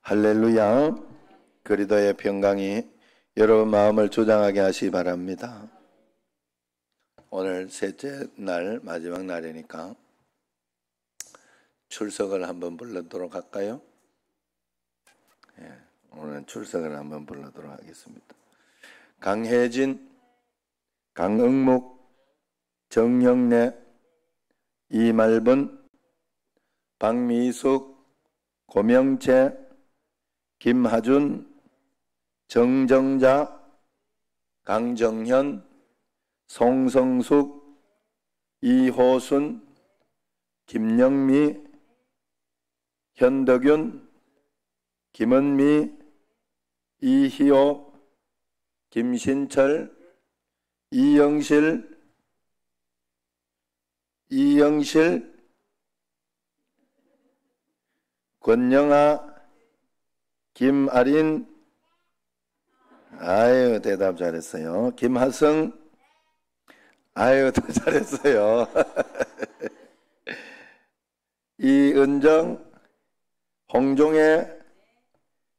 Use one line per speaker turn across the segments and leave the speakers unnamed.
할렐루야. 그리스도의 평강이 여러분 마음을 조장하게 하시기 바랍니다. 오늘 셋째 날, 마지막 날이니까 출석을 한번 불러도록 할까요? 오늘 출석을 한번 불러도록 하겠습니다. 강혜진, 강응묵, 정영래, 이말분, 박미숙, 고명채, 김하준, 정정자, 강정현, 송성숙, 이호순, 김영미, 현덕윤, 김은미, 이희옥, 김신철, 이영실, 권영아, 김아린, 아유 대답 잘했어요. 김하성, 아유 더 잘했어요. 이은정, 홍종애,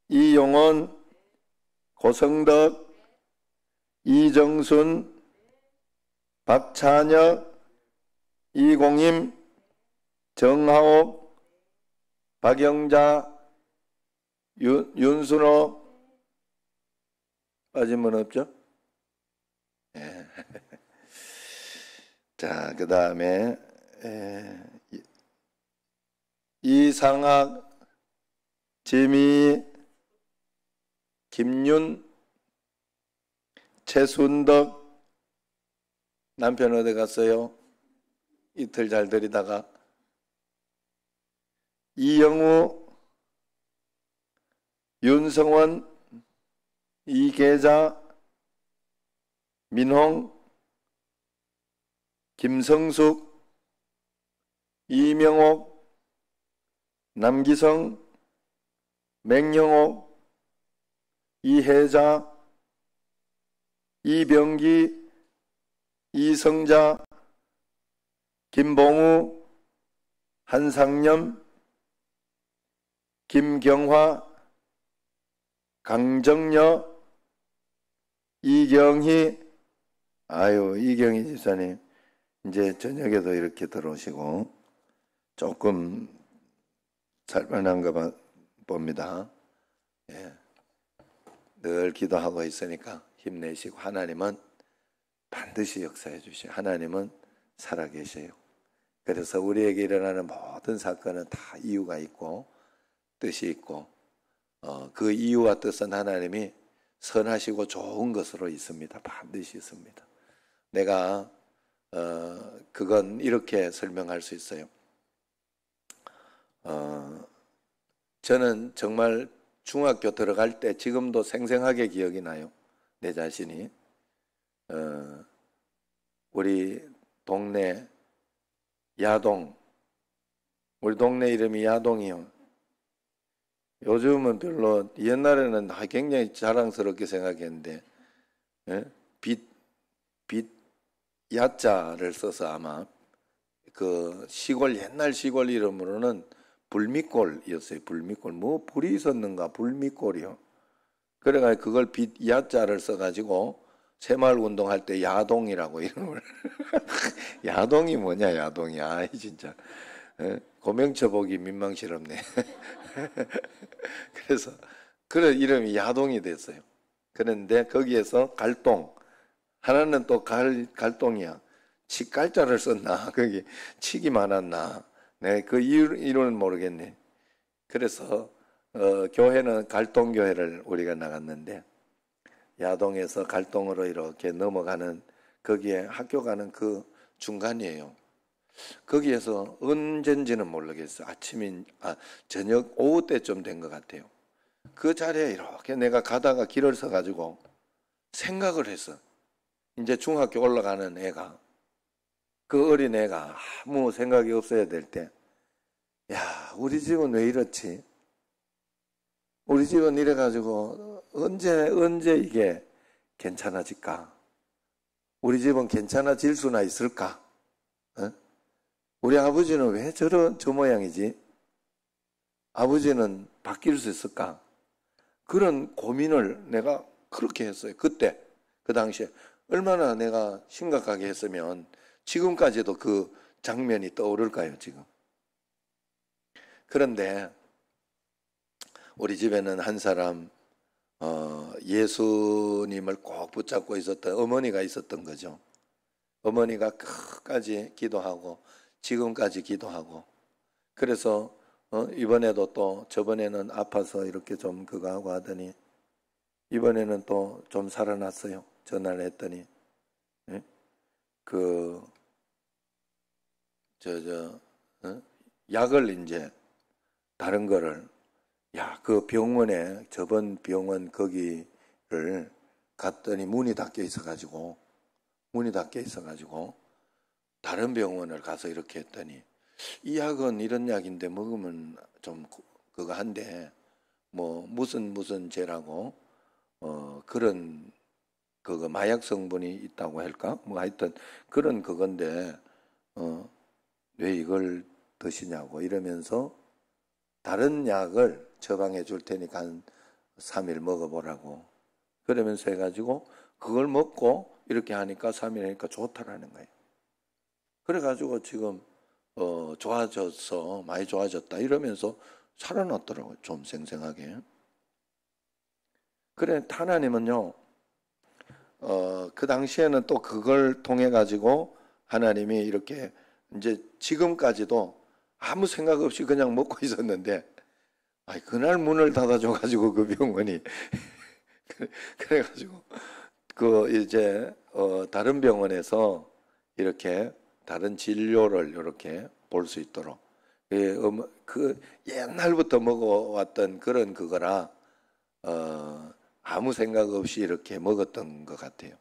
이용원, 고성덕, 이정순, 박찬혁, 이공임, 정하옥, 박영자, 윤순호, 빠진 분 없죠? 예. 자, 그 다음에 이상학, 지미, 김윤, 최순덕, 남편 어디 갔어요? 이틀 잘 들이다가. 이영우, 윤성원, 이계자, 민홍, 김성숙, 이명옥, 남기성, 맹영옥, 이혜자, 이병기, 이성자, 김봉우, 한상념, 김경화, 강정여, 이경희, 아유 이경희 집사님 이제 저녁에도 이렇게 들어오시고 조금 살만한가 봅니다. 예. 늘 기도하고 있으니까 힘내시고 하나님은 반드시 역사해 주시오. 하나님은 살아계세요. 그래서 우리에게 일어나는 모든 사건은 다 이유가 있고 뜻이 있고 그 이유와 뜻은 하나님이 선하시고 좋은 것으로 있습니다. 반드시 있습니다. 내가 그건 이렇게 설명할 수 있어요. 저는 정말 중학교 들어갈 때 지금도 생생하게 기억이 나요. 내 자신이 우리 동네 야동, 우리 동네 이름이 야동이요. 요즘은 별로, 옛날에는 굉장히 자랑스럽게 생각했는데, 빛 야자를 써서 아마 그 시골, 옛날 시골 이름으로는 불미골이었어요. 불미골. 뭐 불이 있었는가? 불미골이요. 그래가지고 그걸 빛 야자를 써가지고 새마을 운동할 때 야동이라고 이름을. 야동이 뭐냐, 야동이. 아이, 진짜. 고명처 보기 민망스럽네. 그래서 그런 이름이 야동이 됐어요. 그런데 거기에서 갈동, 하나는 또 갈동이야. 치깔자를 썼나? 거기 칙이 많았나? 네, 그 이유는 모르겠네. 그래서 교회는 갈동교회를 우리가 나갔는데 야동에서 갈동으로 이렇게 넘어가는 거기에 학교 가는 그 중간이에요. 거기에서 언젠지는 모르겠어요. 저녁 오후 때쯤 된 것 같아요. 그 자리에 이렇게 내가 가다가 길을 서가지고 생각을 했어. 이제 중학교 올라가는 애가, 그 어린 애가 아무 생각이 없어야 될 때, 야, 우리 집은 왜 이렇지? 우리 집은 이래가지고 언제 이게 괜찮아질까? 우리 집은 괜찮아질 수나 있을까? 우리 아버지는 왜 저 모양이지? 아버지는 바뀔 수 있을까? 그런 고민을 내가 그렇게 했어요. 그때, 그 당시에. 얼마나 내가 심각하게 했으면 지금까지도 그 장면이 떠오를까요, 지금? 그런데 우리 집에는 한 사람, 예수님을 꼭 붙잡고 있었던 어머니가 있었던 거죠. 어머니가 끝까지 기도하고 지금까지 기도하고 그래서 이번에도 또 저번에는 아파서 이렇게 좀 그거 하고 하더니 이번에는 또 좀 살아났어요. 전화를 했더니 예? 약을 이제 다른 거를 그 병원에 저번 병원 거기를 갔더니 문이 닫혀 있어가지고 다른 병원을 가서 이렇게 했더니 이 약은 이런 약인데 먹으면 좀 그거 한데 뭐 무슨 죄라고 그런 그거 마약 성분이 있다고 할까? 뭐 하여튼 그런 그건데 왜 이걸 드시냐고 이러면서 다른 약을 처방해 줄 테니까 한 3일 먹어보라고 그러면서 해가지고 그걸 먹고 이렇게 하니까 3일 하니까 좋다라는 거예요. 그래가지고 지금 좋아졌어, 많이 좋아졌다 이러면서 살아났더라고요. 좀 생생하게. 그래 하나님은요 그 당시에는 또 그걸 통해 가지고 하나님이 이렇게 이제 지금까지도 아무 생각 없이 그냥 먹고 있었는데 그날 문을 닫아줘 가지고 그 병원이 그래 가지고 그 이제 다른 병원에서 이렇게 다른 진료를 이렇게 볼 수 있도록 그 옛날부터 먹어왔던 그런 그거라 아무 생각 없이 이렇게 먹었던 것 같아요.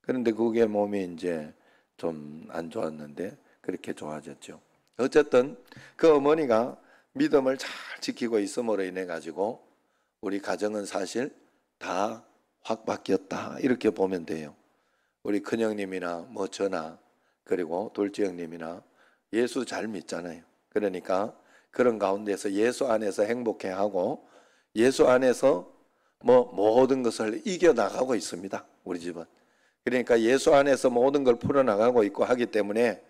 그런데 그게 몸이 이제 좀 안 좋았는데 그렇게 좋아졌죠. 어쨌든 그 어머니가 믿음을 잘 지키고 있음으로 인해 가지고 우리 가정은 사실 다 확 바뀌었다 이렇게 보면 돼요. 우리 큰형님이나 뭐 저나 그리고 둘째 형님이나 예수 잘 믿잖아요. 그러니까 그런 가운데서 예수 안에서 행복해하고 예수 안에서 뭐 모든 것을 이겨나가고 있습니다. 우리 집은. 그러니까 예수 안에서 모든 걸 풀어나가고 있고 하기 때문에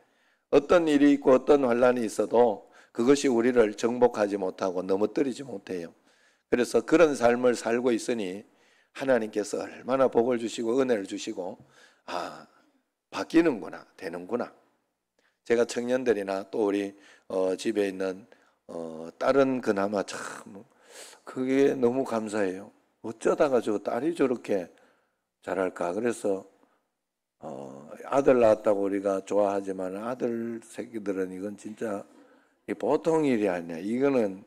어떤 일이 있고 어떤 환란이 있어도 그것이 우리를 정복하지 못하고 넘어뜨리지 못해요. 그래서 그런 삶을 살고 있으니 하나님께서 얼마나 복을 주시고 은혜를 주시고 바뀌는구나, 되는구나. 제가 청년들이나 또 우리 집에 있는 딸은 그나마 참 그게 너무 감사해요. 어쩌다가 저 딸이 저렇게 잘할까. 그래서 아들 낳았다고 우리가 좋아하지만 아들 새끼들은 이건 진짜 보통 일이 아니야. 이거는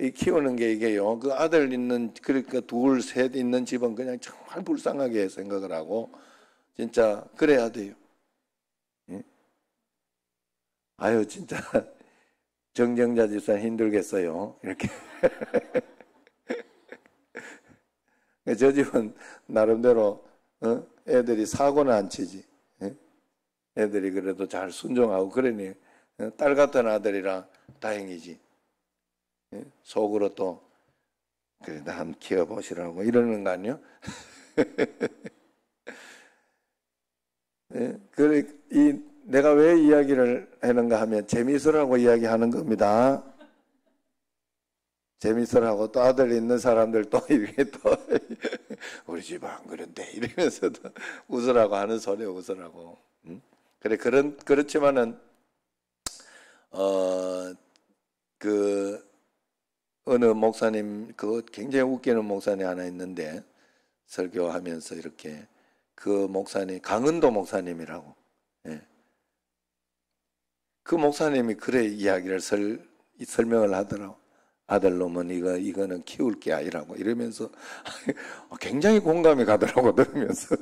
이 키우는 게 이게요. 그 아들 있는 그러니까 둘, 셋 있는 집은 그냥 정말 불쌍하게 생각을 하고 진짜 그래야 돼요. 예? 아유 진짜 정정자 집사 힘들겠어요. 이렇게 저 집은 나름대로 애들이 사고는 안 치지. 예? 애들이 그래도 잘 순종하고 그러니 딸 같은 아들이라 다행이지. 예? 속으로 또 그래 나 한번 키워보시라고 이러는 거 아니요? 예? 그래 내가 왜 이야기를 하는가 하면 재미있으라고 이야기하는 겁니다. 재밌으라고 또 아들 있는 사람들 또 이렇게 또 우리 집 안 그런데 이러면서도 웃으라고 하는 소리에 웃으라고. 그래 그렇지만은 그 어느 목사님 그 굉장히 웃기는 목사님 하나 있는데 설교하면서 이렇게 그 목사님 강은도 목사님이라고. 예. 그 목사님이 그래 이야기를 설명을 하더라고. 아들놈은 이거는 키울 게 아니라고 이러면서 굉장히 공감이 가더라고 들으면서.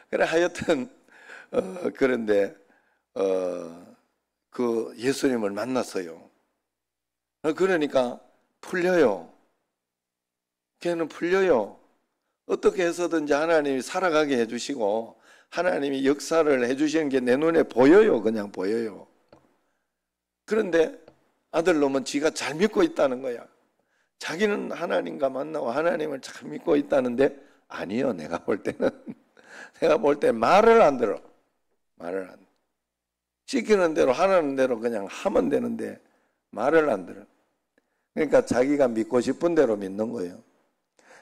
그래 하여튼 그런데 그 예수님을 만났어요. 그러니까 풀려요. 걔는 풀려요. 어떻게 해서든지 하나님이 살아가게 해주시고 하나님이 역사를 해주시는 게 내 눈에 보여요. 그냥 보여요. 그런데 아들 놈은 지가 잘 믿고 있다는 거야. 자기는 하나님과 만나고 하나님을 잘 믿고 있다는데 아니요. 내가 볼 때는 내가 볼 때 말을 안 들어. 말을 안 들어. 시키는 대로 하는 대로 그냥 하면 되는데 말을 안 들어. 그러니까 자기가 믿고 싶은 대로 믿는 거예요.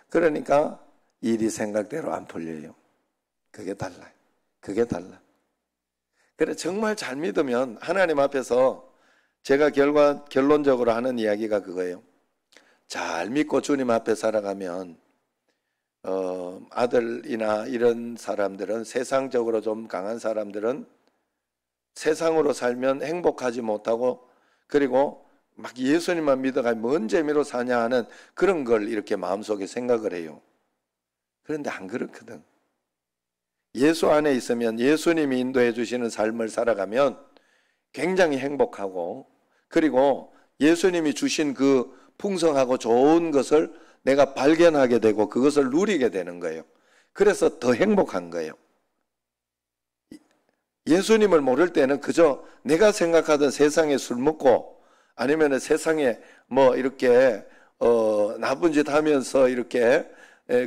그러니까 일이 생각대로 안 풀려요. 그게 달라요. 그게 달라. 그래 정말 잘 믿으면 하나님 앞에서 제가 결론적으로 하는 이야기가 그거예요. 잘 믿고 주님 앞에 살아가면 아들이나 이런 사람들은, 세상적으로 좀 강한 사람들은 세상으로 살면 행복하지 못하고, 그리고 막 예수님만 믿어가 뭔 재미로 사냐 하는 그런 걸 이렇게 마음속에 생각을 해요. 그런데 안 그렇거든. 예수 안에 있으면, 예수님이 인도해 주시는 삶을 살아가면 굉장히 행복하고, 그리고 예수님이 주신 그 풍성하고 좋은 것을 내가 발견하게 되고 그것을 누리게 되는 거예요. 그래서 더 행복한 거예요. 예수님을 모를 때는 그저 내가 생각하던 세상에 술 먹고 아니면 세상에 뭐 이렇게 나쁜 짓 하면서 이렇게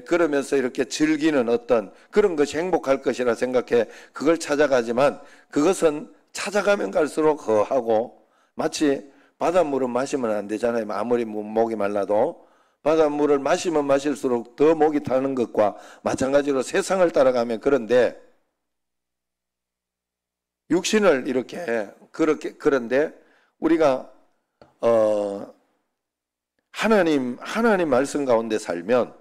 그러면서 이렇게 즐기는 어떤 그런 것이 행복할 것이라 생각해 그걸 찾아가지만, 그것은 찾아가면 갈수록 허하고, 마치 바닷물은 마시면 안 되잖아요. 아무리 목이 말라도 바닷물을 마시면 마실수록 더 목이 타는 것과 마찬가지로 세상을 따라가면, 그런데 육신을 그런데 우리가 하나님 말씀 가운데 살면,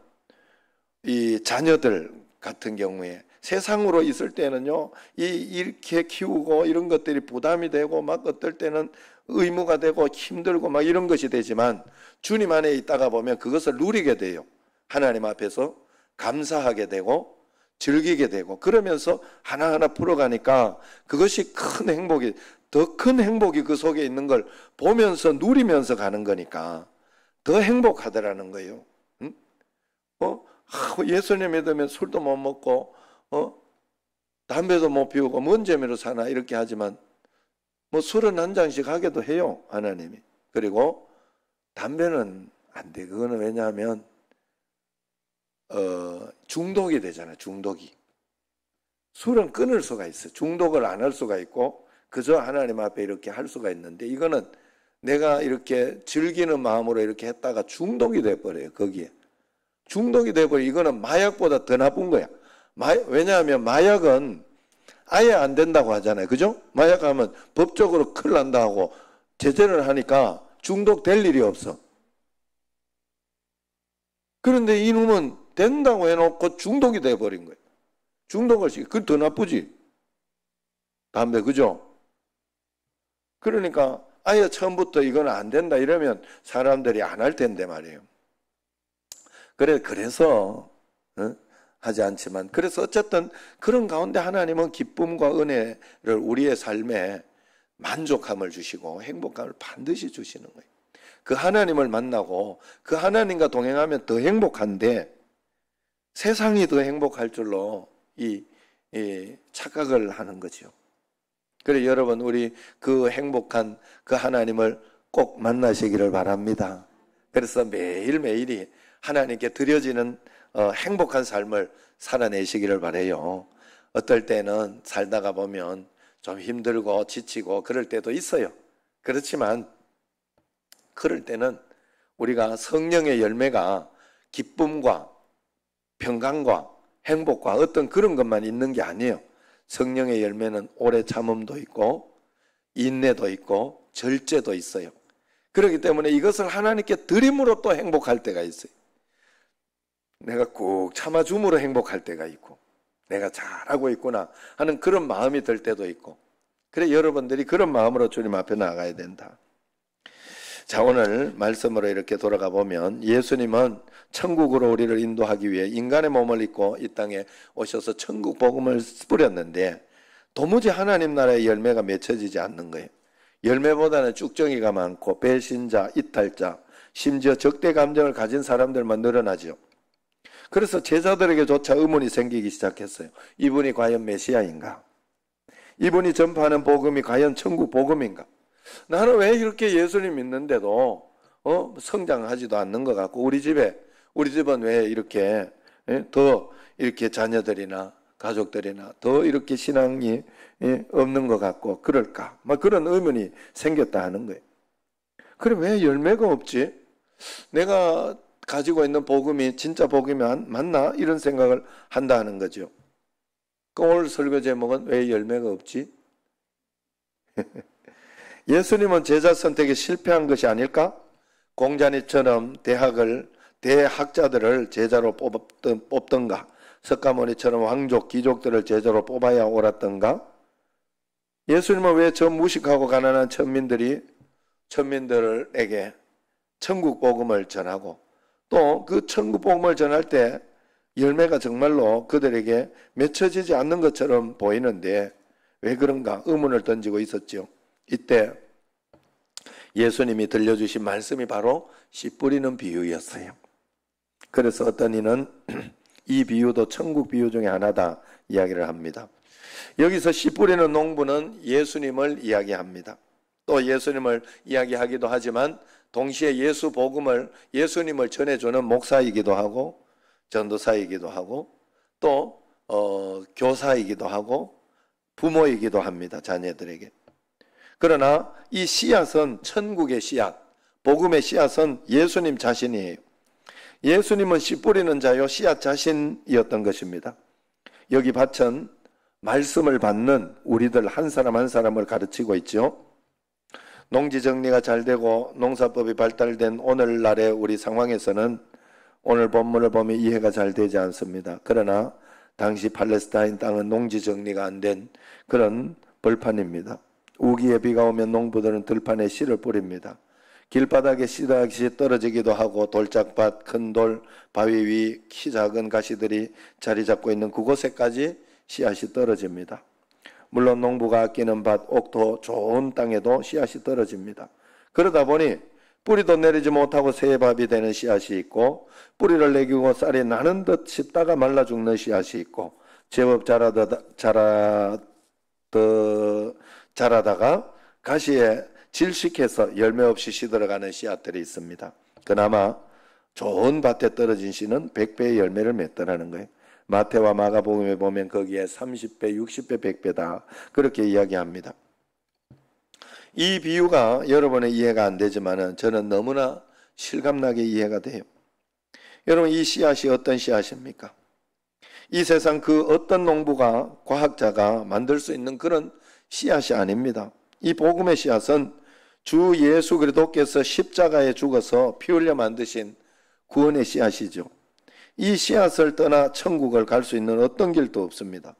이 자녀들 같은 경우에 세상으로 있을 때는요, 이렇게 키우고 이런 것들이 부담이 되고 막 어떨 때는 의무가 되고 힘들고 막 이런 것이 되지만, 주님 안에 있다가 보면 그것을 누리게 돼요. 하나님 앞에서 감사하게 되고 즐기게 되고, 그러면서 하나하나 풀어가니까 그것이 큰 행복이, 더 큰 행복이 그 속에 있는 걸 보면서 누리면서 가는 거니까 더 행복하더라는 거예요. 응? 예수님 믿으면 술도 못 먹고 담배도 못 피우고 뭔 재미로 사나 이렇게 하지만, 뭐 술은 한 잔씩 하게도 해요, 하나님이. 그리고 담배는 안 돼. 그거는 왜냐하면 중독이 되잖아요. 중독이. 술은 끊을 수가 있어요. 중독을 안 할 수가 있고 그저 하나님 앞에 이렇게 할 수가 있는데, 이거는 내가 이렇게 즐기는 마음으로 이렇게 했다가 중독이 돼버려요. 거기에 중독이 돼버려. 이거는 마약보다 더 나쁜 거야. 왜냐하면 마약은 아예 안 된다고 하잖아요. 그죠? 마약하면 법적으로 큰일 난다 하고 제재를 하니까 중독될 일이 없어. 그런데 이놈은 된다고 해놓고 중독이 돼버린 거예요. 중독을 시켜. 그건 더 나쁘지. 담배, 그죠? 그러니까 아예 처음부터 이건 안 된다 이러면 사람들이 안 할 텐데 말이에요. 그래서 하지 않지만, 그래서 어쨌든 그런 가운데 하나님은 기쁨과 은혜를 우리의 삶에 만족함을 주시고 행복감을 반드시 주시는 거예요. 그 하나님을 만나고 그 하나님과 동행하면 더 행복한데, 세상이 더 행복할 줄로 이 착각을 하는 거죠. 그래 여러분, 우리 그 행복한 그 하나님을 꼭 만나시기를 바랍니다. 그래서 매일매일이 하나님께 드려지는 행복한 삶을 살아내시기를 바라요. 어떨 때는 살다가 보면 좀 힘들고 지치고 그럴 때도 있어요. 그렇지만 그럴 때는 우리가 성령의 열매가 기쁨과 평강과 행복과 어떤 그런 것만 있는 게 아니에요. 성령의 열매는 오래 참음도 있고 인내도 있고 절제도 있어요. 그렇기 때문에 이것을 하나님께 드림으로 또 행복할 때가 있어요. 내가 꾹 참아줌으로 행복할 때가 있고, 내가 잘하고 있구나 하는 그런 마음이 들 때도 있고, 그래 여러분들이 그런 마음으로 주님 앞에 나가야 된다. 자, 오늘 말씀으로 이렇게 돌아가 보면, 예수님은 천국으로 우리를 인도하기 위해 인간의 몸을 입고 이 땅에 오셔서 천국 복음을 뿌렸는데, 도무지 하나님 나라의 열매가 맺혀지지 않는 거예요. 열매보다는 쭉정이가 많고 배신자, 이탈자, 심지어 적대 감정을 가진 사람들만 늘어나죠. 그래서 제자들에게조차 의문이 생기기 시작했어요. 이분이 과연 메시아인가? 이분이 전파하는 복음이 과연 천국 복음인가? 나는 왜 이렇게 예수님 믿는데도 성장하지도 않는 것 같고 우리 집은 왜 이렇게 더 이렇게 자녀들이나 가족들이나 더 이렇게 신앙이 없는 것 같고 그럴까? 막 그런 의문이 생겼다 하는 거예요. 그럼 왜 열매가 없지? 내가 가지고 있는 복음이 진짜 복음이 맞나? 이런 생각을 한다 하는 거죠. 그 오늘 설교 제목은 왜 열매가 없지? 예수님은 제자 선택에 실패한 것이 아닐까? 공자니처럼 대학자들을 제자로 뽑던가, 석가모니처럼 왕족, 귀족들을 제자로 뽑아야 옳았던가? 예수님은 왜 저 무식하고 가난한 천민들에게 천국 복음을 전하고 또 그 천국 복음을 전할 때 열매가 정말로 그들에게 맺혀지지 않는 것처럼 보이는데 왜 그런가 의문을 던지고 있었죠. 이때 예수님이 들려주신 말씀이 바로 씨 뿌리는 비유였어요. 그래서 어떤 이는 이 비유도 천국 비유 중에 하나다 이야기를 합니다. 여기서 씨 뿌리는 농부는 예수님을 이야기합니다. 또 예수님을 이야기하기도 하지만 동시에 예수님을 전해주는 목사이기도 하고 전도사이기도 하고 또 교사이기도 하고 부모이기도 합니다. 자녀들에게. 그러나 이 씨앗은 천국의 씨앗, 복음의 씨앗은 예수님 자신이에요. 예수님은 씨 뿌리는 자요 씨앗 자신이었던 것입니다. 여기 밭은 말씀을 받는 우리들 한 사람 한 사람을 가르치고 있죠. 농지 정리가 잘 되고 농사법이 발달된 오늘날의 우리 상황에서는 오늘 본문을 보면 이해가 잘 되지 않습니다. 그러나 당시 팔레스타인 땅은 농지 정리가 안 된 그런 벌판입니다. 우기에 비가 오면 농부들은 들판에 씨를 뿌립니다. 길바닥에 씨앗이 떨어지기도 하고 돌짝밭, 큰 돌, 바위 위 키 작은 가시들이 자리 잡고 있는 그곳에까지 씨앗이 떨어집니다. 물론 농부가 아끼는 밭, 옥토 좋은 땅에도 씨앗이 떨어집니다. 그러다 보니 뿌리도 내리지 못하고 새밥이 되는 씨앗이 있고 뿌리를 내기고 쌀이 나는 듯 싶다가 말라 죽는 씨앗이 있고 제법 자라다가 가시에 질식해서 열매 없이 시들어가는 씨앗들이 있습니다. 그나마 좋은 밭에 떨어진 씨는 100배의 열매를 맺더라는 거예요. 마태와 마가복음에 보면 거기에 30배, 60배, 100배다 그렇게 이야기합니다. 이 비유가 여러분의 이해가 안 되지만 저는 너무나 실감나게 이해가 돼요. 여러분 이 씨앗이 어떤 씨앗입니까? 이 세상 그 어떤 농부가 과학자가 만들 수 있는 그런 씨앗이 아닙니다. 이 복음의 씨앗은 주 예수 그리스도께서 십자가에 죽어서 피 흘려 만드신 구원의 씨앗이죠. 이 씨앗을 떠나 천국을 갈 수 있는 어떤 길도 없습니다.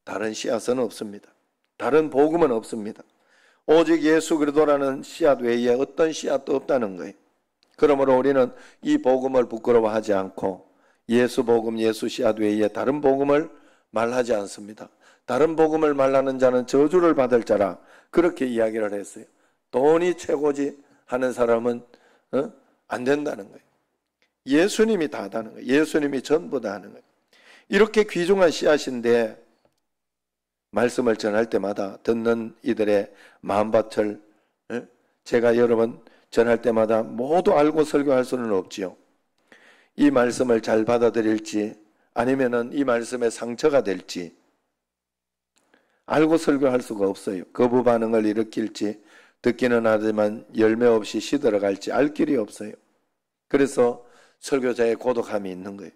다른 씨앗은 없습니다. 다른 복음은 없습니다. 오직 예수 그리스도라는 씨앗 외에 어떤 씨앗도 없다는 거예요. 그러므로 우리는 이 복음을 부끄러워하지 않고 예수 복음, 예수 씨앗 외에 다른 복음을 말하지 않습니다. 다른 복음을 말하는 자는 저주를 받을 자라 그렇게 이야기를 했어요. 돈이 최고지 하는 사람은 안 된다는 거예요. 예수님이 다 하다는 거예요. 예수님이 전부다 하는 거예요. 이렇게 귀중한 씨앗인데 말씀을 전할 때마다 듣는 이들의 마음밭을 제가 여러분 전할 때마다 모두 알고 설교할 수는 없지요. 이 말씀을 잘 받아들일지 아니면은 이 말씀에 상처가 될지 알고 설교할 수가 없어요. 거부 반응을 일으킬지 듣기는 하지만 열매 없이 시들어갈지 알 길이 없어요. 그래서 설교자의 고독함이 있는 거예요.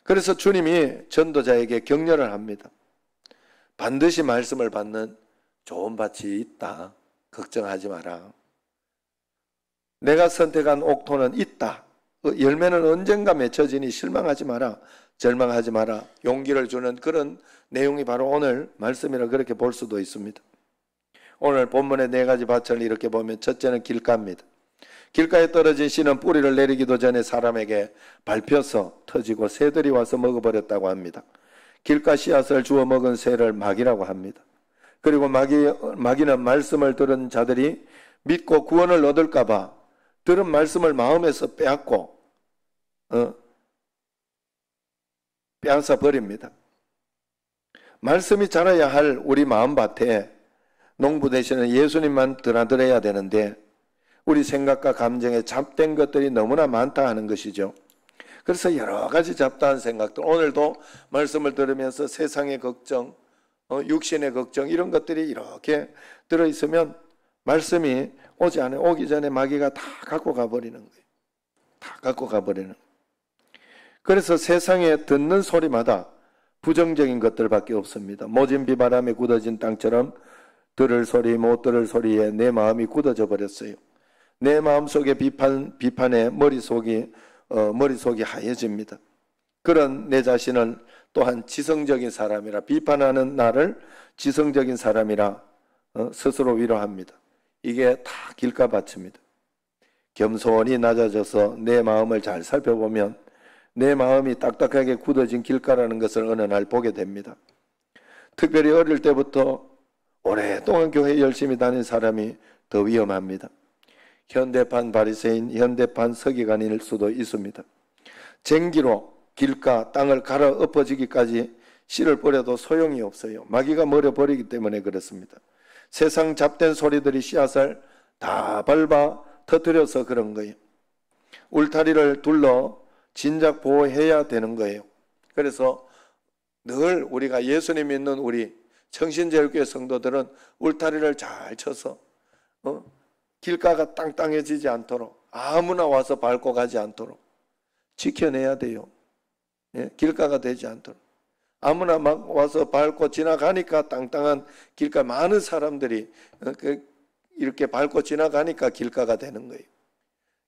그래서 주님이 전도자에게 격려를 합니다. 반드시 말씀을 받는 좋은 밭이 있다. 걱정하지 마라. 내가 선택한 옥토는 있다. 열매는 언젠가 맺혀지니 실망하지 마라. 절망하지 마라. 용기를 주는 그런 내용이 바로 오늘 말씀이라 그렇게 볼 수도 있습니다. 오늘 본문의 4가지 밭을 이렇게 보면 첫째는 길가입니다. 길가에 떨어진 씨는 뿌리를 내리기도 전에 사람에게 밟혀서 터지고 새들이 와서 먹어버렸다고 합니다. 길가 씨앗을 주워 먹은 새를 마귀라고 합니다. 그리고 마귀는 말씀을 들은 자들이 믿고 구원을 얻을까 봐 들은 말씀을 마음에서 빼앗고 빼앗아 버립니다. 말씀이 자라야 할 우리 마음밭에 농부 대신에 예수님만 드나들어야 되는데 우리 생각과 감정에 잡된 것들이 너무나 많다 하는 것이죠. 그래서 여러 가지 잡다한 생각들, 오늘도 말씀을 들으면서 세상의 걱정, 육신의 걱정 이런 것들이 이렇게 들어있으면 말씀이 오기 전에 마귀가 다 갖고 가버리는 거예요. 다 갖고 가버리는 거예요. 그래서 세상에 듣는 소리마다 부정적인 것들밖에 없습니다. 모진 비바람에 굳어진 땅처럼 들을 소리 못 들을 소리에 내 마음이 굳어져 버렸어요. 내 마음속에 비판에 머릿속이 하얘집니다. 그런 내 자신을 또한 지성적인 사람이라, 비판하는 나를 지성적인 사람이라 스스로 위로합니다. 이게 다 길가밭입니다. 겸손히 낮아져서 내 마음을 잘 살펴보면 내 마음이 딱딱하게 굳어진 길가라는 것을 어느 날 보게 됩니다. 특별히 어릴 때부터 오랫동안 교회 열심히 다닌 사람이 더 위험합니다. 현대판 바리새인, 현대판 서기관일 수도 있습니다. 쟁기로 길가 땅을 갈아 엎어지기까지 씨를 뿌려도 소용이 없어요. 마귀가 머려버리기 때문에 그렇습니다. 세상 잡된 소리들이 씨앗을 다 밟아 터뜨려서 그런 거예요. 울타리를 둘러 진작 보호해야 되는 거예요. 그래서 늘 우리가 예수님 믿는 우리 청신제일교회 성도들은 울타리를 잘 쳐서 길가가 땅땅해지지 않도록, 아무나 와서 밟고 가지 않도록 지켜내야 돼요. 예? 길가가 되지 않도록. 아무나 막 와서 밟고 지나가니까 땅땅한 길가, 많은 사람들이 이렇게 밟고 지나가니까 길가가 되는 거예요.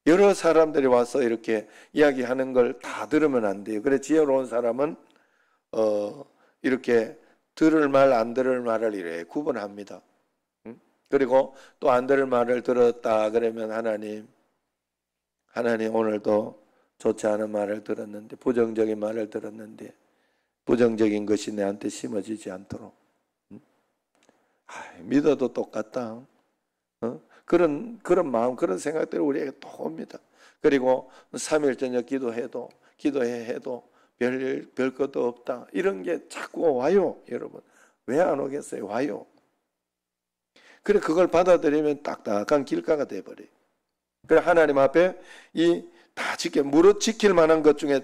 여러 사람들이 와서 이렇게 이야기하는 걸 다 들으면 안 돼요. 그래 지혜로운 사람은 이렇게 들을 말 안 들을 말을 이렇게 구분합니다. 그리고 또 안 들을 말을 들었다 그러면 하나님 오늘도 좋지 않은 말을 들었는데, 부정적인 말을 들었는데 부정적인 것이 내한테 심어지지 않도록 믿어도 똑같다. 그런 마음, 그런 생각들이 우리에게 또 옵니다. 그리고 3일 저녁 기도해도 별 것도 없다. 이런 게 자꾸 와요. 여러분 왜 안 오겠어요? 와요. 그래 그걸 받아들이면 딱딱한 길가가 돼버려요. 그래 하나님 앞에 다 무릇 지킬 만한 것 중에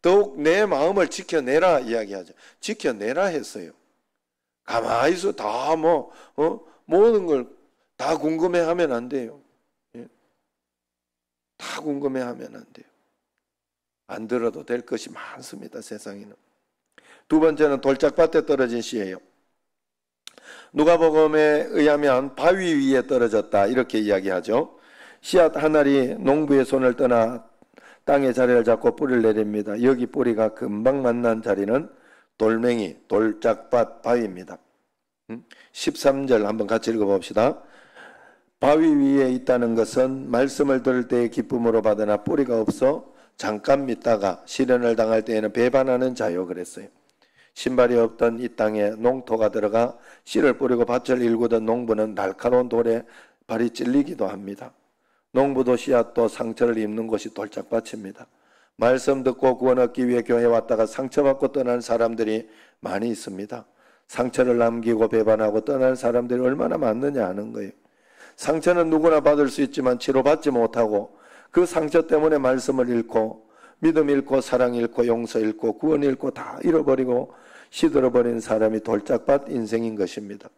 더욱 내 마음을 지켜내라 이야기하죠. 지켜내라 했어요. 가만히 있어 다 모든 걸 다 궁금해하면 안 돼요. 예? 다 궁금해하면 안 돼요. 안 들어도 될 것이 많습니다. 세상에는. 두 번째는 돌짝밭에 떨어진 씨예요. 누가복음에 의하면 바위 위에 떨어졌다 이렇게 이야기하죠. 씨앗 한 알이 농부의 손을 떠나 땅의 자리를 잡고 뿌리를 내립니다. 여기 뿌리가 금방 만난 자리는 돌멩이, 돌짝밭 바위입니다. 13절 한번 같이 읽어봅시다. 바위 위에 있다는 것은 말씀을 들을 때의 기쁨으로 받으나 뿌리가 없어 잠깐 믿다가 시련을 당할 때에는 배반하는 자요 그랬어요. 신발이 없던 이 땅에 농토가 들어가 씨를 뿌리고 밭을 일구던 농부는 날카로운 돌에 발이 찔리기도 합니다. 농부도 씨앗도 상처를 입는 곳이 돌짝밭입니다. 말씀 듣고 구원 얻기 위해 교회에 왔다가 상처받고 떠난 사람들이 많이 있습니다. 상처를 남기고 배반하고 떠난 사람들이 얼마나 많느냐 하는 거예요. 상처는 누구나 받을 수 있지만 치료받지 못하고 그 상처 때문에 말씀을 잃고 믿음 잃고 사랑 잃고 용서 잃고 구원 잃고 다 잃어버리고 시들어버린 사람이 돌짝밭 인생인 것입니다.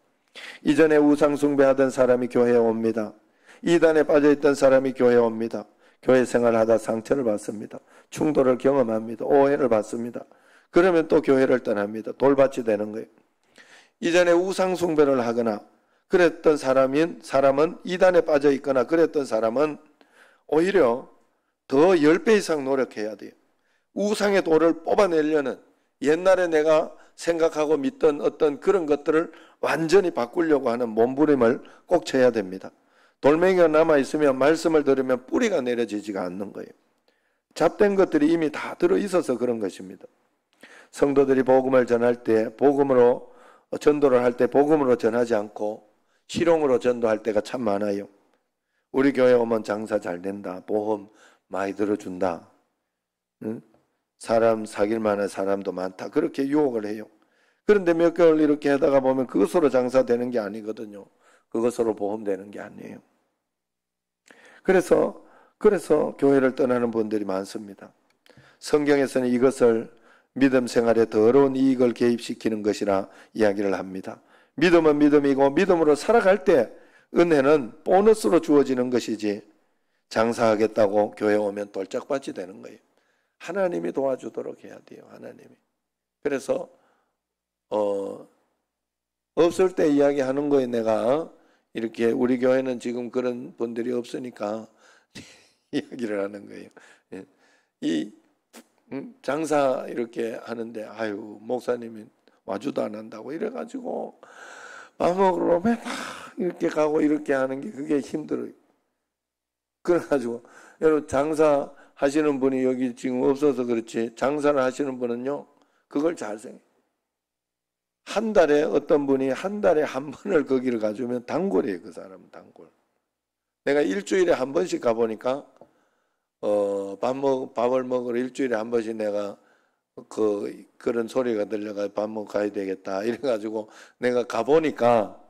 이전에 우상 숭배하던 사람이 교회에 옵니다. 이단에 빠져있던 사람이 교회에 옵니다. 교회 생활하다 상처를 받습니다. 충돌을 경험합니다. 오해를 받습니다. 그러면 또 교회를 떠납니다. 돌밭이 되는 거예요. 이전에 우상 숭배를 하거나 그랬던 사람은 이단에 빠져 있거나 그랬던 사람은 오히려 더 10배 이상 노력해야 돼요. 우상의 돌을 뽑아내려는, 옛날에 내가 생각하고 믿던 어떤 그런 것들을 완전히 바꾸려고 하는 몸부림을 꼭 쳐야 됩니다. 돌멩이가 남아있으면 말씀을 들으면 뿌리가 내려지지가 않는 거예요. 잡된 것들이 이미 다 들어있어서 그런 것입니다. 성도들이 복음을 전할 때, 전도를 할 때 복음으로 전하지 않고 실용으로 전도할 때가 참 많아요. 우리 교회 오면 장사 잘 된다. 보험 많이 들어준다. 응? 사람 사귈 만한 사람도 많다. 그렇게 유혹을 해요. 그런데 몇 개월 이렇게 하다가 보면 그것으로 장사되는 게 아니거든요. 그것으로 보험되는 게 아니에요. 그래서 교회를 떠나는 분들이 많습니다. 성경에서는 이것을 믿음 생활에 더러운 이익을 개입시키는 것이라 이야기를 합니다. 믿음은 믿음이고 믿음으로 살아갈 때 은혜는 보너스로 주어지는 것이지 장사하겠다고 교회 오면 돌짝밭이 되는 거예요. 하나님이 도와주도록 해야 돼요. 하나님이. 그래서 없을 때 이야기하는 거에 내가 이렇게 우리 교회는 지금 그런 분들이 없으니까 이야기를 하는 거예요. 이 장사 이렇게 하는데 아유 목사님이 와주도 안 한다고 이래가지고 밥 먹으러 맨날 이렇게 가고 이렇게 하는 게 그게 힘들어요. 그래가지고 여러분 장사 하시는 분이 여기 지금 없어서 그렇지 장사를 하시는 분은요 그걸 잘 생각해요. 한 달에 어떤 분이 한 달에 한 번을 거기를 가주면 단골이에요. 그 사람은 단골. 내가 일주일에 한 번씩 가보니까 밥을 먹으러 일주일에 한 번씩 내가 그런 소리가 들려가 밥 먹고 가야 되겠다 이래가지고 내가 가보니까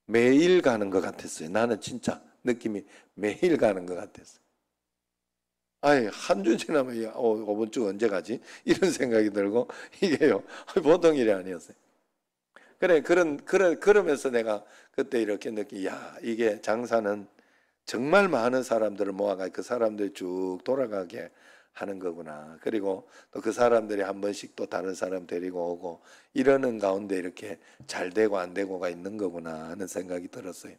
매일 가는 것 같았어요. 나는 진짜 느낌이 매일 가는 것 같았어요. 아이 한 주 지나면 이번 주 언제 가지? 이런 생각이 들고 이게요 보통 일이 아니었어요. 그러면서 내가 그때 이렇게 야 이게 장사는 정말 많은 사람들을 모아가 그 사람들이 쭉 돌아가게 하는 거구나. 그리고 또 그 사람들이 한 번씩 또 다른 사람 데리고 오고 이러는 가운데 이렇게 잘 되고 안 되고가 있는 거구나 하는 생각이 들었어요.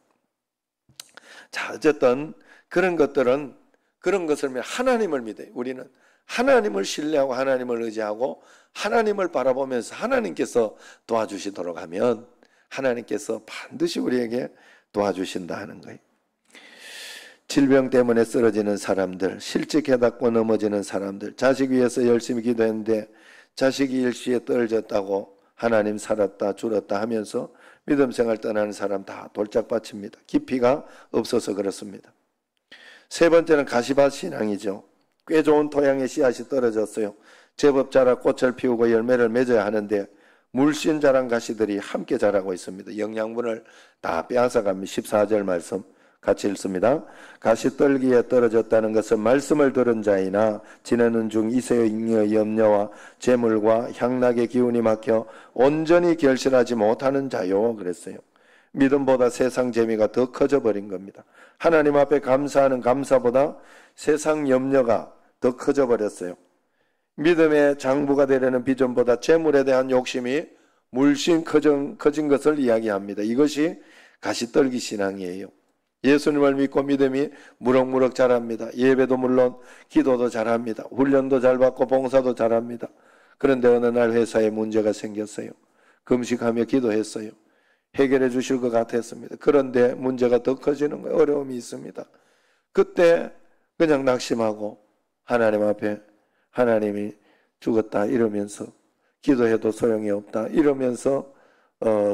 자, 어쨌든 그런 것들은 그런 것을 하나님을 믿어요. 우리는 하나님을 신뢰하고 하나님을 의지하고 하나님을 바라보면서 하나님께서 도와주시도록 하면 하나님께서 반드시 우리에게 도와주신다 하는 거예요. 질병 때문에 쓰러지는 사람들, 실직 깨닫고 넘어지는 사람들, 자식 위해서 열심히 기도했는데 자식이 일시에 떨어졌다고 하나님 살았다 줄었다 하면서 믿음 생활 떠나는 사람 다 돌짝밭입니다. 깊이가 없어서 그렇습니다. 세 번째는 가시밭 신앙이죠. 꽤 좋은 토양에 씨앗이 떨어졌어요. 제법 자라 꽃을 피우고 열매를 맺어야 하는데 물씬 자란 가시들이 함께 자라고 있습니다. 영양분을 다 빼앗아갑니다. 14절 말씀 같이 읽습니다. 가시떨기에 떨어졌다는 것은 말씀을 들은 자이나 지내는 중 이세의 염려와 재물과 향락의 기운이 막혀 온전히 결실하지 못하는 자요 그랬어요. 믿음보다 세상 재미가 더 커져 버린 겁니다. 하나님 앞에 감사하는 감사보다 세상 염려가 더 커져 버렸어요. 믿음의 장부가 되려는 비전보다 재물에 대한 욕심이 물씬 커진 것을 이야기합니다. 이것이 가시떨기 신앙이에요. 예수님을 믿고 믿음이 무럭무럭 자랍니다. 예배도 물론 기도도 잘합니다. 훈련도 잘 받고 봉사도 잘합니다. 그런데 어느 날 회사에 문제가 생겼어요. 금식하며 기도했어요. 해결해 주실 것 같았습니다. 그런데 문제가 더 커지는 거예요. 어려움이 있습니다. 그때 그냥 낙심하고 하나님 앞에 하나님이 죽었다 이러면서 기도해도 소용이 없다 이러면서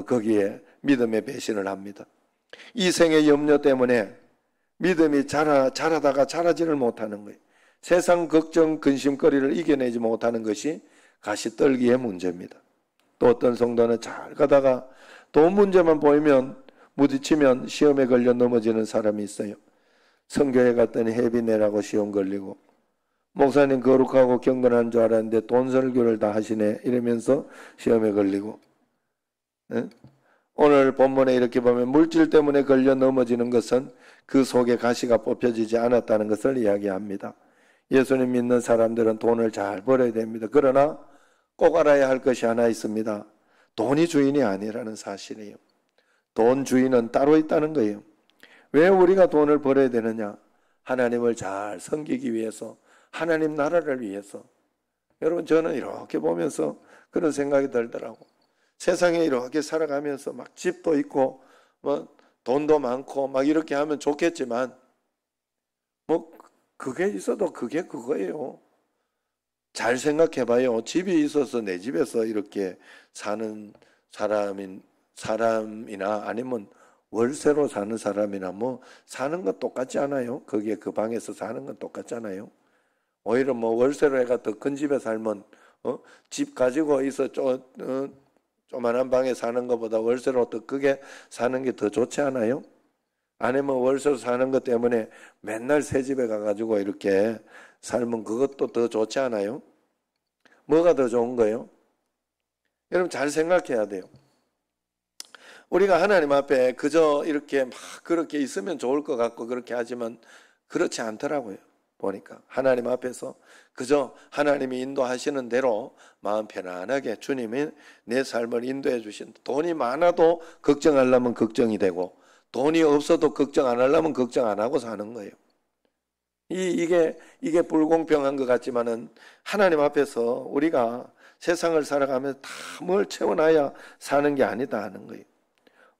거기에 믿음의 배신을 합니다. 이 생의 염려 때문에 믿음이 자라다가 자라지를 못하는 거예요. 세상 걱정 근심거리를 이겨내지 못하는 것이 가시떨기의 문제입니다. 또 어떤 성도는 잘 가다가 돈 문제만 보이면 부딪히면 시험에 걸려 넘어지는 사람이 있어요. 성교회 갔더니 회비 내라고 시험 걸리고 목사님 거룩하고 경건한 줄 알았는데 돈 설교를 다 하시네 이러면서 시험에 걸리고 오늘 본문에 이렇게 보면 물질 때문에 걸려 넘어지는 것은 그 속에 가시가 뽑혀지지 않았다는 것을 이야기합니다. 예수님 믿는 사람들은 돈을 잘 벌어야 됩니다. 그러나 꼭 알아야 할 것이 하나 있습니다. 돈이 주인이 아니라는 사실이에요. 돈 주인은 따로 있다는 거예요. 왜 우리가 돈을 벌어야 되느냐? 하나님을 잘 섬기기 위해서, 하나님 나라를 위해서. 여러분 저는 이렇게 보면서 그런 생각이 들더라고. 세상에 이렇게 살아가면서 막 집도 있고 뭐 돈도 많고 막 이렇게 하면 좋겠지만 뭐 그게 있어도 그게 그거예요. 잘 생각해봐요. 집이 있어서 내 집에서 이렇게 사는 사람이나 아니면 월세로 사는 사람이나 뭐 사는 건 똑같지 않아요? 거기에 그 방에서 사는 건 똑같잖아요. 오히려 뭐 월세로 해가 더 큰 집에 살면 집 가지고 있어 좀 조만한 방에 사는 것보다 월세로 더 크게 사는 게 더 좋지 않아요? 아니면 월세로 사는 것 때문에 맨날 새 집에 가가지고 이렇게 살면 그것도 더 좋지 않아요? 뭐가 더 좋은 거예요? 여러분 잘 생각해야 돼요. 우리가 하나님 앞에 그저 이렇게 막 그렇게 있으면 좋을 것 같고 그렇게 하지만 그렇지 않더라고요. 보니까 하나님 앞에서 그저 하나님이 인도하시는 대로 마음 편안하게 주님이 내 삶을 인도해 주신, 돈이 많아도 걱정하려면 걱정이 되고 돈이 없어도 걱정 안 하려면 걱정 안 하고 사는 거예요. 이게 불공평한 것 같지만은 하나님 앞에서 우리가 세상을 살아가면서 다 뭘 채워놔야 사는 게 아니다 하는 거예요.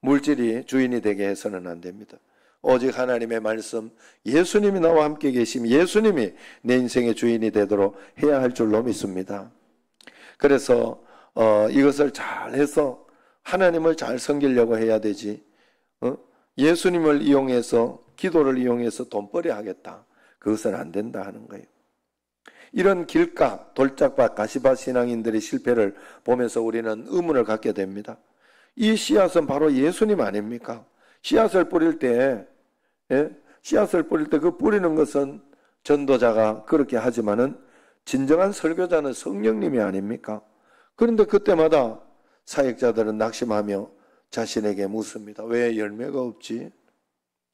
물질이 주인이 되게 해서는 안 됩니다. 오직 하나님의 말씀, 예수님이 나와 함께 계시면 예수님이 내 인생의 주인이 되도록 해야 할 줄로 믿습니다. 그래서 이것을 잘해서 하나님을 잘 섬기려고 해야 되지, 예수님을 이용해서, 기도를 이용해서 돈벌이 하겠다, 그것은 안 된다 하는 거예요. 이런 길가, 돌짝밭, 가시밭 신앙인들의 실패를 보면서 우리는 의문을 갖게 됩니다. 이 씨앗은 바로 예수님 아닙니까? 씨앗을 뿌릴 때 그 뿌리는 것은 전도자가 그렇게 하지만은 진정한 설교자는 성령님이 아닙니까? 그런데 그때마다 사역자들은 낙심하며 자신에게 묻습니다. 왜 열매가 없지?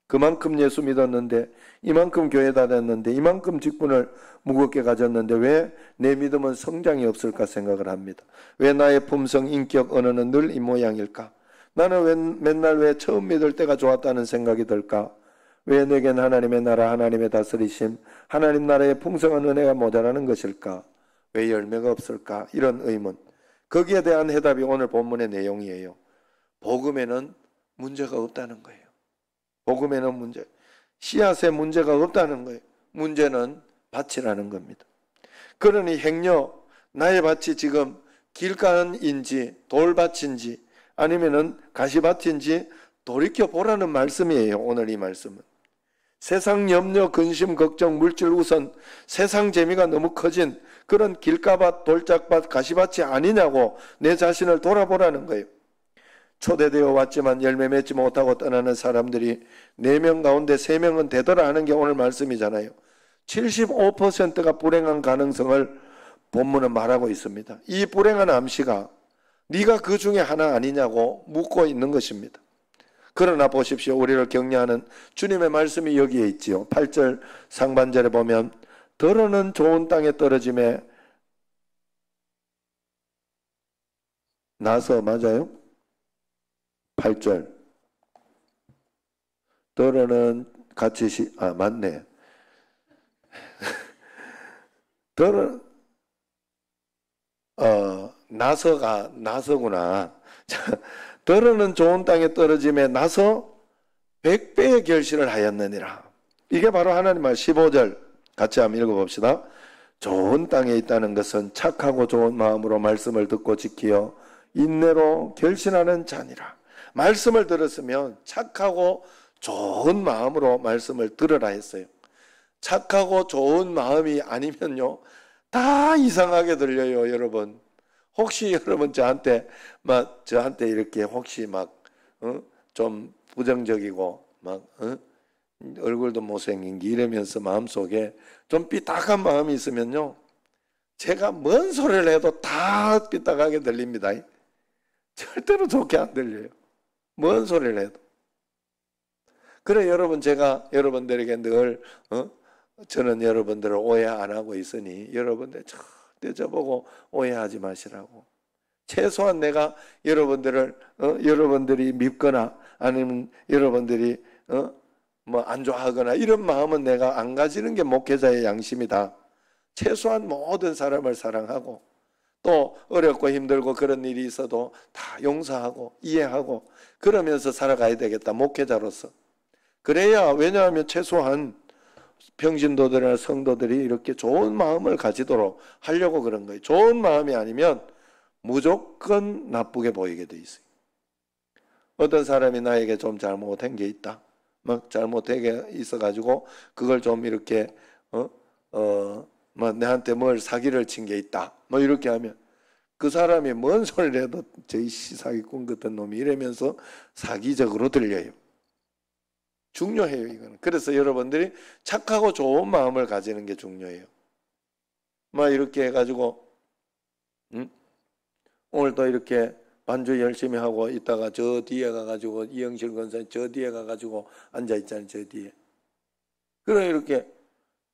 그만큼 예수 믿었는데, 이만큼 교회 다녔는데, 이만큼 직분을 무겁게 가졌는데 왜 내 믿음은 성장이 없을까 생각을 합니다. 왜 나의 품성, 인격, 언어는 늘 이 모양일까? 나는 맨날 왜 처음 믿을 때가 좋았다는 생각이 들까? 왜 내겐 하나님의 나라, 하나님의 다스리심, 하나님 나라의 풍성한 은혜가 모자라는 것일까? 왜 열매가 없을까? 이런 의문. 거기에 대한 해답이 오늘 본문의 내용이에요. 복음에는 문제가 없다는 거예요. 복음에는 씨앗에 문제가 없다는 거예요. 문제는 밭이라는 겁니다. 그러니 행여 나의 밭이 지금 길가인지 돌밭인지 아니면은 가시밭인지 돌이켜보라는 말씀이에요. 오늘 이 말씀은. 세상 염려, 근심, 걱정, 물질 우선, 세상 재미가 너무 커진 그런 길가밭, 돌짝밭, 가시밭이 아니냐고 내 자신을 돌아보라는 거예요. 초대되어 왔지만 열매 맺지 못하고 떠나는 사람들이 4명 가운데 3명은 되더라 하는 게 오늘 말씀이잖아요. 75%가 불행한 가능성을 본문은 말하고 있습니다. 이 불행한 암시가 네가 그 중에 하나 아니냐고 묻고 있는 것입니다. 그러나 보십시오. 우리를 격려하는 주님의 말씀이 여기에 있지요. 8절 상반절에 보면 더러는 좋은 땅에 떨어짐에 나서, 맞아요? 8절 더러는 같이 맞네. 더러 나서구나. 더러는 좋은 땅에 떨어짐에 나서 100배의 결실을 하였느니라. 이게 바로 하나님 말 15절 같이 한번 읽어봅시다. 좋은 땅에 있다는 것은 착하고 좋은 마음으로 말씀을 듣고 지키어 인내로 결신하는 자니라. 말씀을 들었으면 착하고 좋은 마음으로 말씀을 들으라 했어요. 착하고 좋은 마음이 아니면요 다 이상하게 들려요. 여러분 혹시 여러분 저한테 이렇게 혹시 좀 부정적이고 얼굴도 못생긴 게 이러면서 마음속에 좀 삐딱한 마음이 있으면요 제가 뭔 소리를 해도 다 삐딱하게 들립니다. 절대로 좋게 안 들려요. 뭔 소리를 해도. 그래 여러분 제가 여러분들에게 늘 저는 여러분들을 오해 안 하고 있으니 여러분들 절대 저보고 오해하지 마시라고. 최소한 내가 여러분들이 밉거나 아니면 여러분들이 안 좋아하거나 이런 마음은 내가 안 가지는 게 목회자의 양심이다. 최소한 모든 사람을 사랑하고 또 어렵고 힘들고 그런 일이 있어도 다 용서하고 이해하고 그러면서 살아가야 되겠다. 목회자로서. 그래야 왜냐하면 최소한 평신도들이나 성도들이 이렇게 좋은 마음을 가지도록 하려고 그런 거예요. 좋은 마음이 아니면 무조건 나쁘게 보이게 돼 있어요. 어떤 사람이 나에게 좀 잘못한 게 있다. 잘못되게 있어가지고 그걸 좀 이렇게 내한테 뭘 사기를 친 게 있다. 이렇게 하면 그 사람이 뭔 소리를 해도 저희 사기꾼 같은 놈이 이러면서 사기적으로 들려요. 중요해요, 이거는. 그래서 여러분들이 착하고 좋은 마음을 가지는 게 중요해요. 막 이렇게 해가지고, 오늘도 이렇게 반주 열심히 하고 있다가 저 뒤에 가가지고, 이영실 권사님 저 뒤에 가가지고 앉아있잖아요, 저 뒤에. 그래, 이렇게,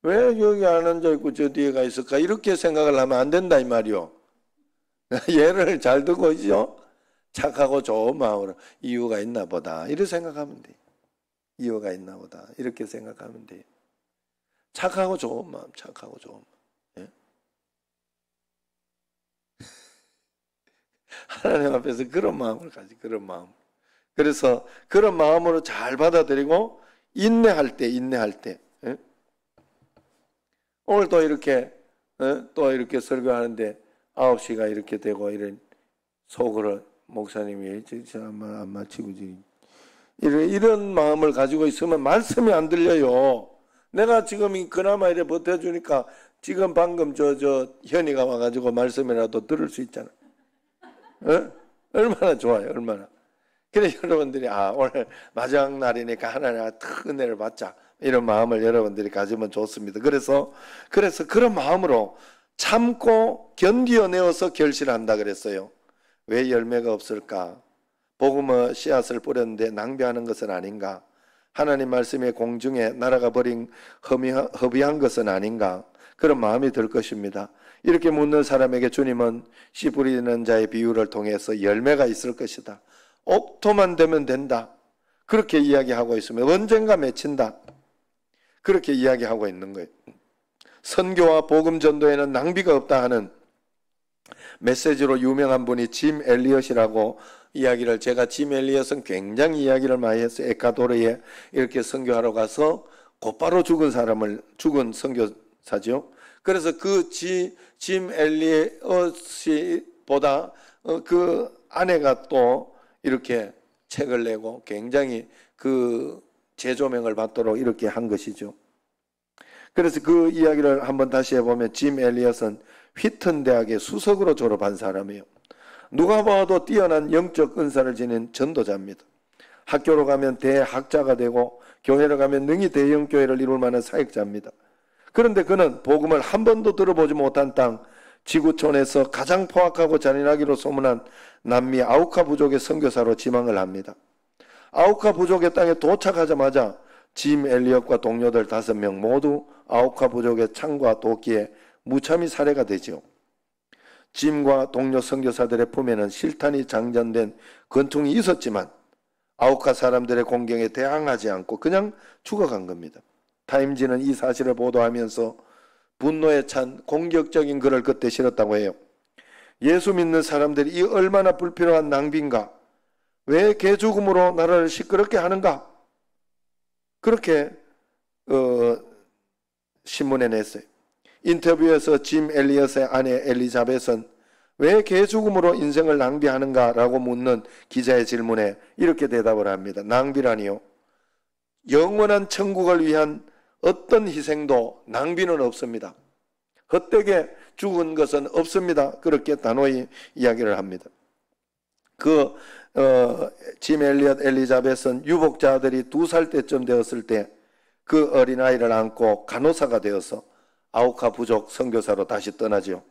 왜 여기 안 앉아있고 저 뒤에 가 있을까? 이렇게 생각을 하면 안 된다, 이 말이요. 예를 잘 듣고 있죠? 착하고 좋은 마음으로 이유가 있나 보다. 이렇게 생각하면 돼. 이유가 있나 보다. 이렇게 생각하면 돼. 착하고 좋은 마음, 착하고 좋은 마음. 예? 하나님 앞에서 그런 마음을 가지, 그런 마음. 그래서 그런 마음으로 잘 받아들이고 인내할 때, 인내할 때. 예? 오늘 또 이렇게, 또 이렇게 설교하는데 9시가 이렇게 되고 이런 속으로 목사님이 안 마치고 이런 마음을 가지고 있으면 말씀이 안 들려요. 내가 지금 그나마 이래 버텨주니까 지금 방금 저 현이가 와가지고 말씀이라도 들을 수 있잖아. 얼마나 좋아요, 얼마나. 그래 여러분들이 오늘 마지막 날이니까 하나님 큰 은혜를 받자 이런 마음을 여러분들이 가지면 좋습니다. 그래서 그런 마음으로 참고 견디어내어서 결실한다 그랬어요. 왜 열매가 없을까? 복음의 씨앗을 뿌렸는데 낭비하는 것은 아닌가? 하나님 말씀의 공중에 날아가 버린 허비한 것은 아닌가? 그런 마음이 들 것입니다. 이렇게 묻는 사람에게 주님은 씨 뿌리는 자의 비유를 통해서 열매가 있을 것이다. 옥토만 되면 된다. 그렇게 이야기하고 있으면 언젠가 맺힌다. 그렇게 이야기하고 있는 거예요. 선교와 복음 전도에는 낭비가 없다 하는 메시지로 유명한 분이 짐 엘리엇이라고 이야기를, 제가 짐 엘리엇은 굉장히 이야기를 많이 했어요. 에콰도르에 이렇게 선교하러 가서 곧바로 죽은 선교사죠. 그래서 그 짐 엘리엇보다 그 아내가 또 이렇게 책을 내고 굉장히 그 재조명을 받도록 이렇게 한 것이죠. 그래서 그 이야기를 한번 다시 해보면 짐 엘리엇은 휘튼 대학의 수석으로 졸업한 사람이에요. 누가 봐도 뛰어난 영적 은사를 지닌 전도자입니다. 학교로 가면 대학자가 되고 교회로 가면 능히 대형교회를 이룰 만한 사역자입니다. 그런데 그는 복음을 한 번도 들어보지 못한 땅 지구촌에서 가장 포악하고 잔인하기로 소문한 남미 아우카 부족의 선교사로 지망을 합니다. 아우카 부족의 땅에 도착하자마자 짐 엘리엇과 동료들 5명 모두 아우카 부족의 창과 도끼에 무참히 살해가 되지요. 짐과 동료 선교사들의 품에는 실탄이 장전된 권총이 있었지만 아우카 사람들의 공경에 대항하지 않고 그냥 죽어간 겁니다. 타임지는 이 사실을 보도하면서 분노에 찬 공격적인 글을 그때 실었다고 해요. 예수 믿는 사람들이 이 얼마나 불필요한 낭비인가? 왜 개죽음으로 나라를 시끄럽게 하는가? 그렇게 신문에 냈어요. 인터뷰에서 짐 엘리엇의 아내 엘리자벳은 왜 개죽음으로 인생을 낭비하는가? 라고 묻는 기자의 질문에 이렇게 대답을 합니다. 낭비라니요. 영원한 천국을 위한 어떤 희생도 낭비는 없습니다. 헛되게 죽은 것은 없습니다. 그렇게 단호히 이야기를 합니다. 짐 엘리엇 엘리자벳은 유복자들이 2살 때쯤 되었을 때 그 어린아이를 안고 간호사가 되어서 아우카 부족 선교사로 다시 떠나지요.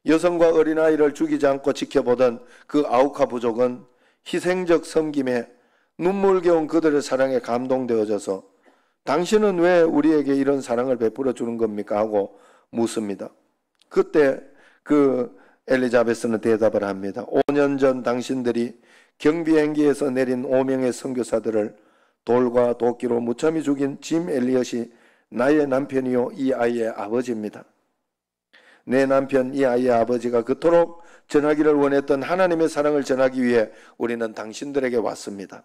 여성과 어린아이를 죽이지 않고 지켜보던 그 아우카 부족은 희생적 섬김에 눈물겨운 그들의 사랑에 감동되어져서 당신은 왜 우리에게 이런 사랑을 베풀어 주는 겁니까? 하고 묻습니다. 그때 그 엘리자베스는 대답을 합니다. 5년 전 당신들이 경비행기에서 내린 5명의 선교사들을 돌과 도끼로 무참히 죽인 짐 엘리엇이 나의 남편이요 이 아이의 아버지입니다. 내 남편 이 아이의 아버지가 그토록 전하기를 원했던 하나님의 사랑을 전하기 위해 우리는 당신들에게 왔습니다.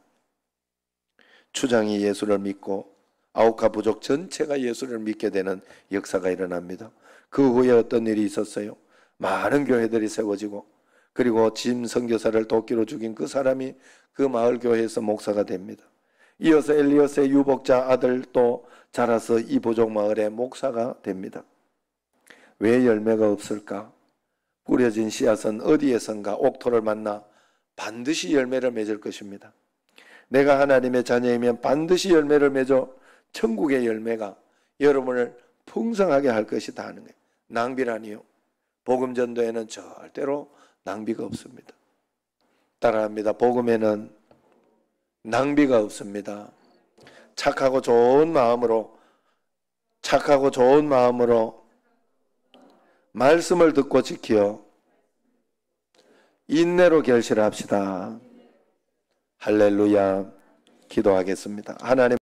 추장이 예수를 믿고 아우카 부족 전체가 예수를 믿게 되는 역사가 일어납니다. 그 후에 어떤 일이 있었어요? 많은 교회들이 세워지고 그리고 짐 선교사를 도끼로 죽인 그 사람이 그 마을 교회에서 목사가 됩니다. 이어서 엘리엇의 유복자 아들도 자라서 이 부족 마을의 목사가 됩니다. 왜 열매가 없을까? 뿌려진 씨앗은 어디에선가 옥토를 만나 반드시 열매를 맺을 것입니다. 내가 하나님의 자녀이면 반드시 열매를 맺어 천국의 열매가 여러분을 풍성하게 할 것이다 하는 거예요. 낭비라니요. 복음 전도에는 절대로 낭비가 없습니다. 따라합니다. 복음에는 낭비가 없습니다. 착하고 좋은 마음으로 말씀을 듣고 지키어 인내로 결실합시다. 할렐루야. 기도하겠습니다. 하나님